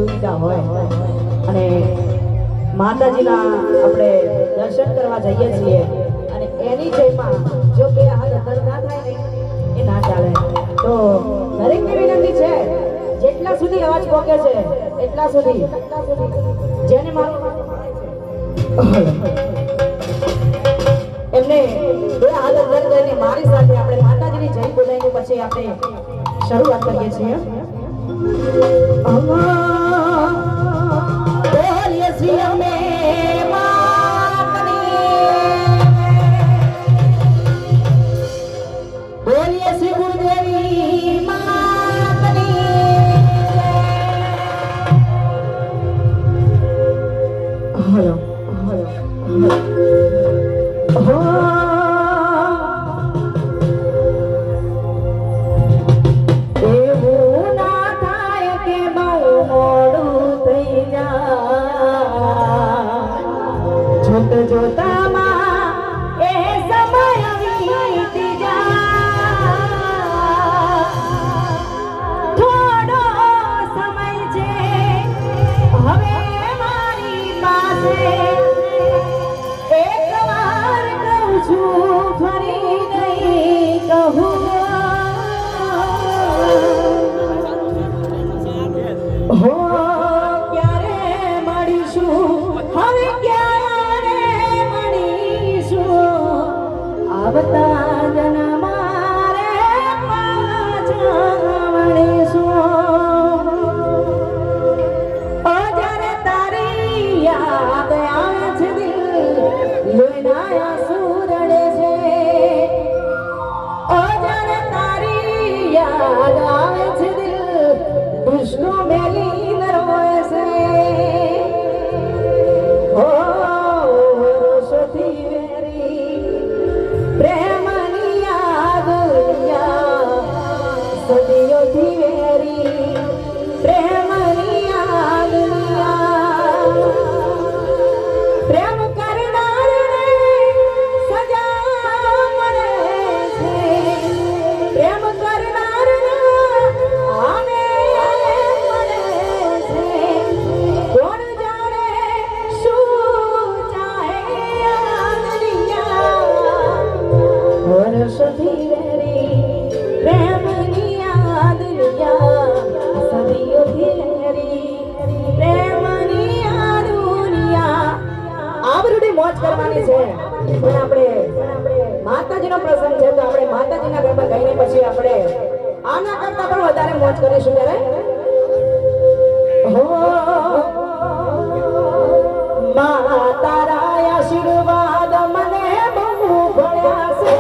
સુવિધા હોય અને માતાજીના આપણે દર્શન કરવા જઈએ છીએ અને એની જયમાં જો કે આ દર્શન ના થાય ને એ ના ચાલે. તો દરેકને વિનંતી છે જેટલા સુધી અવાજ પહોંચે છે એટલા સુધી જેને મારું એમને બે હાથ અંદર કરીને મારી સાથે આપણે માતાજીની જય બોલાવીને પછી આપણે શરૂઆત કરીએ છીએ. બોલીએ છીએ અમે બોલીએ શ્રી ગુરુદેવી માતની. હલો એવું ના થાય કે બહુ મોડું થઈ જાય જોત જોતામાં એ સમય વીતી જાય. થોડો સમય છે હવે મારી પાસે એક વાર કહું છું ફરી નહીં કહું. હો ક્યારે મળીશું હવે ક્યારે મળીશું આવતા જન્મારે પાછા મળીશું. ઓ જ્યારે તારી યાદ આવે છે દિલ લોહીના આંસુ રડે છે. ઓ જ્યારે તારી યાદ આવે છે દિલ દુશ્મનો મેલી નરોય છે. ઓ વર્ષોથી વેરી પ્રેમની યાદ સદીઓથી વેરી પ્રેમની યાદ પ્રેમ કરનારને સજા મળે છે. પ્રેમ કરનારને આને મળે છે. કોણ જાણે શું ચાહે આ દુનિયા વર્ષોથી વેરી પ્રેમની યાદ સદીઓથી વેરી પ્રેમની યાદ આવડી મોજ કરવાની છે. પણ આપણે માતાજીનો પ્રસંગ છે તો આપણે માતાજીના ગરબા ગાઈને પછી આપણે આના કરતા પણ વધારે મોજ કરીશું. ત્યારે તારા આશીર્વાદ મને બહુ ભળ્યા છે.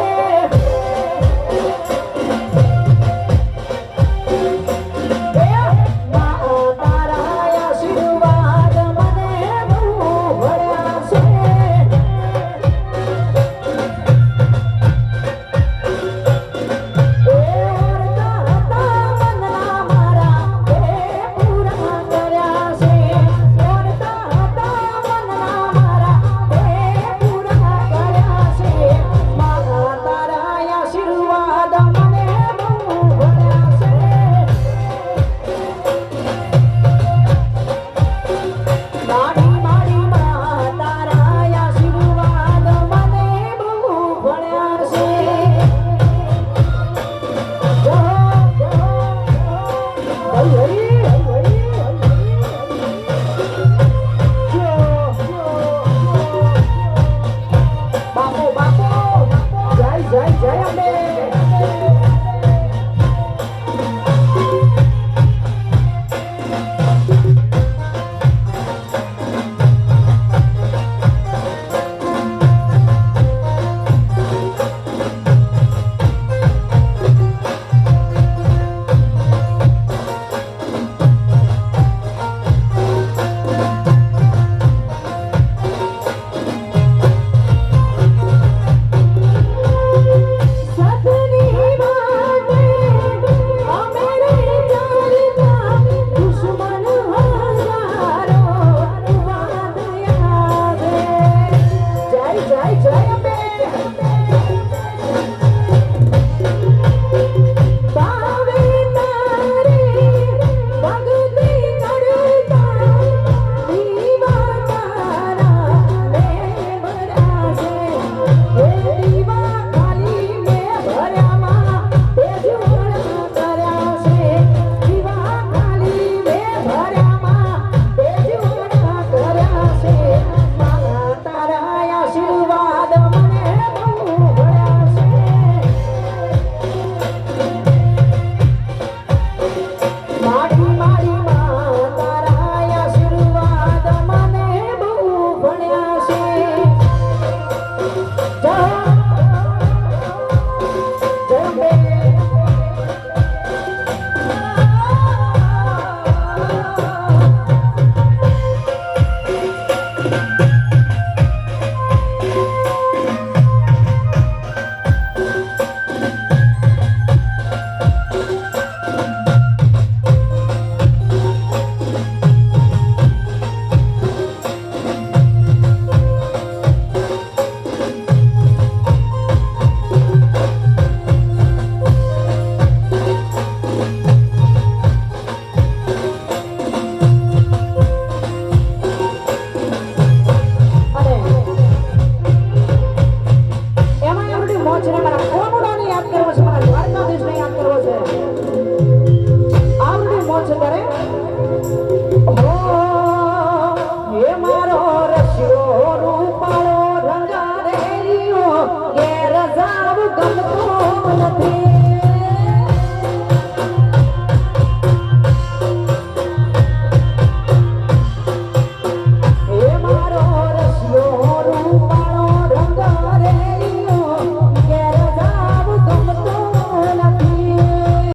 Satu ગમતું નથી